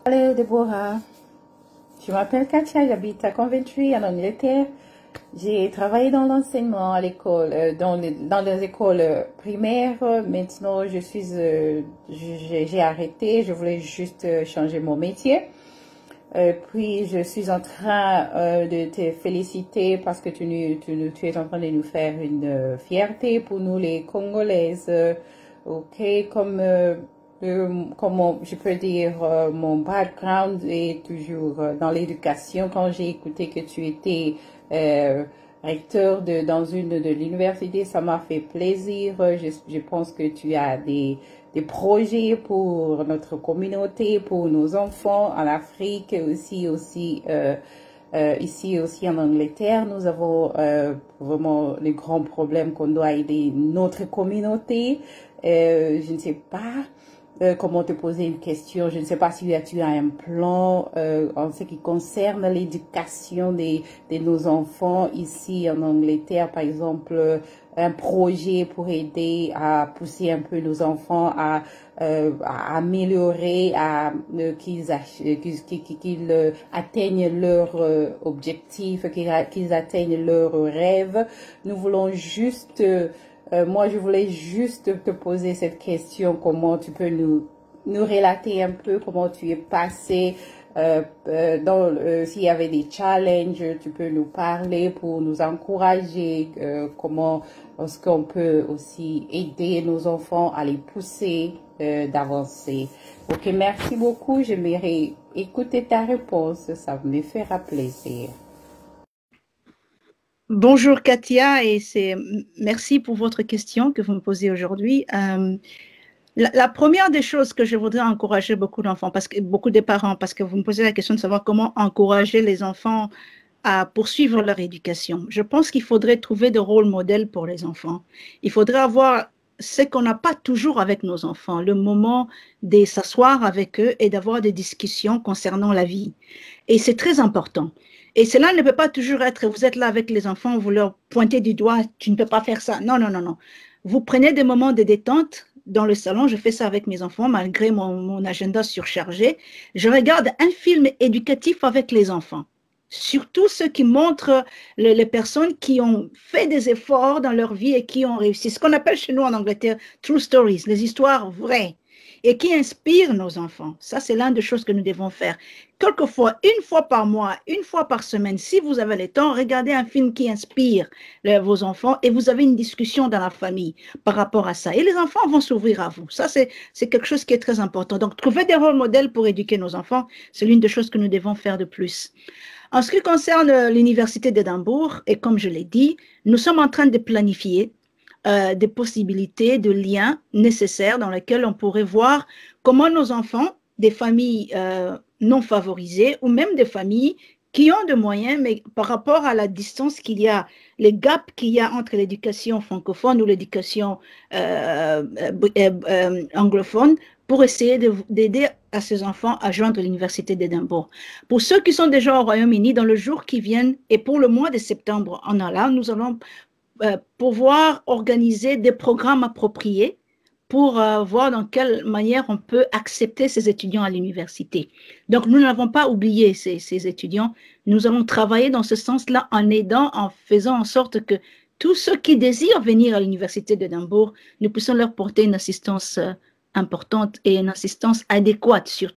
Allô, Déborah. Je m'appelle Katia, j'habite à Coventry, en Angleterre. J'ai travaillé dans l'enseignement à l'école, dans les écoles primaires. Maintenant, j'ai arrêté. Je voulais juste changer mon métier. Puis, je suis en train de te féliciter parce que tu es en train de nous faire une fierté pour nous, les Congolaises. Ok, comment je peux dire, mon background est toujours dans l'éducation. Quand j'ai écouté que tu étais recteur dans une de l'université, ça m'a fait plaisir. Je pense que tu as des projets pour notre communauté, pour nos enfants en Afrique, ici aussi en Angleterre. Nous avons vraiment les grands problèmes qu'on doit aider notre communauté. Je ne sais pas comment te poser une question. Je ne sais pas si tu as un plan en ce qui concerne l'éducation de nos enfants ici en Angleterre, par exemple, un projet pour aider à pousser un peu nos enfants à améliorer, qu'ils atteignent leurs objectifs, qu'ils atteignent leurs rêves. Nous voulons juste moi, je voulais juste te poser cette question, comment tu peux nous relater un peu comment tu es passé, s'il y avait des challenges, tu peux nous parler pour nous encourager, comment est-ce qu'on peut aussi aider nos enfants à les pousser d'avancer. Ok, merci beaucoup, j'aimerais écouter ta réponse, ça me fera plaisir. Bonjour Katia, et merci pour votre question que vous me posez aujourd'hui. La première des choses que je voudrais encourager beaucoup d'enfants, beaucoup de parents, parce que vous me posez la question de savoir comment encourager les enfants à poursuivre leur éducation. Je pense qu'il faudrait trouver des rôles modèles pour les enfants. Il faudrait avoir ce qu'on n'a pas toujours avec nos enfants, le moment de s'asseoir avec eux et d'avoir des discussions concernant la vie. Et c'est très important. Et cela ne peut pas toujours être, vous êtes là avec les enfants, vous leur pointez du doigt, tu ne peux pas faire ça. Non, non, non, non. Vous prenez des moments de détente dans le salon, je fais ça avec mes enfants, malgré mon agenda surchargé. Je regarde un film éducatif avec les enfants. Surtout ceux qui montrent les personnes qui ont fait des efforts dans leur vie et qui ont réussi. Ce qu'on appelle chez nous en Angleterre, true stories, les histoires vraies et qui inspirent nos enfants. Ça, c'est l'une des choses que nous devons faire. Quelquefois, une fois par mois, une fois par semaine, si vous avez le temps, regardez un film qui inspire vos enfants et vous avez une discussion dans la famille par rapport à ça. Et les enfants vont s'ouvrir à vous. Ça, c'est quelque chose qui est très important. Donc, trouver des rôles modèles pour éduquer nos enfants, c'est l'une des choses que nous devons faire de plus. En ce qui concerne l'Université d'Édimbourg, et comme je l'ai dit, nous sommes en train de planifier des possibilités de liens nécessaires dans lesquels on pourrait voir comment nos enfants, des familles non favorisées ou même des familles qui ont de moyens, mais par rapport à la distance qu'il y a, les gaps qu'il y a entre l'éducation francophone ou l'éducation anglophone, pour essayer d'aider à ces enfants à joindre l'Université d'Édimbourg. Pour ceux qui sont déjà au Royaume-Uni, dans le jour qui viennent et pour le mois de septembre en allant, nous allons pouvoir organiser des programmes appropriés pour voir dans quelle manière on peut accepter ces étudiants à l'université. Donc, nous n'avons pas oublié ces étudiants. Nous allons travailler dans ce sens-là en aidant, en faisant en sorte que tous ceux qui désirent venir à l'Université d'Édimbourg, nous puissions leur porter une assistance importante et une assistance adéquate surtout.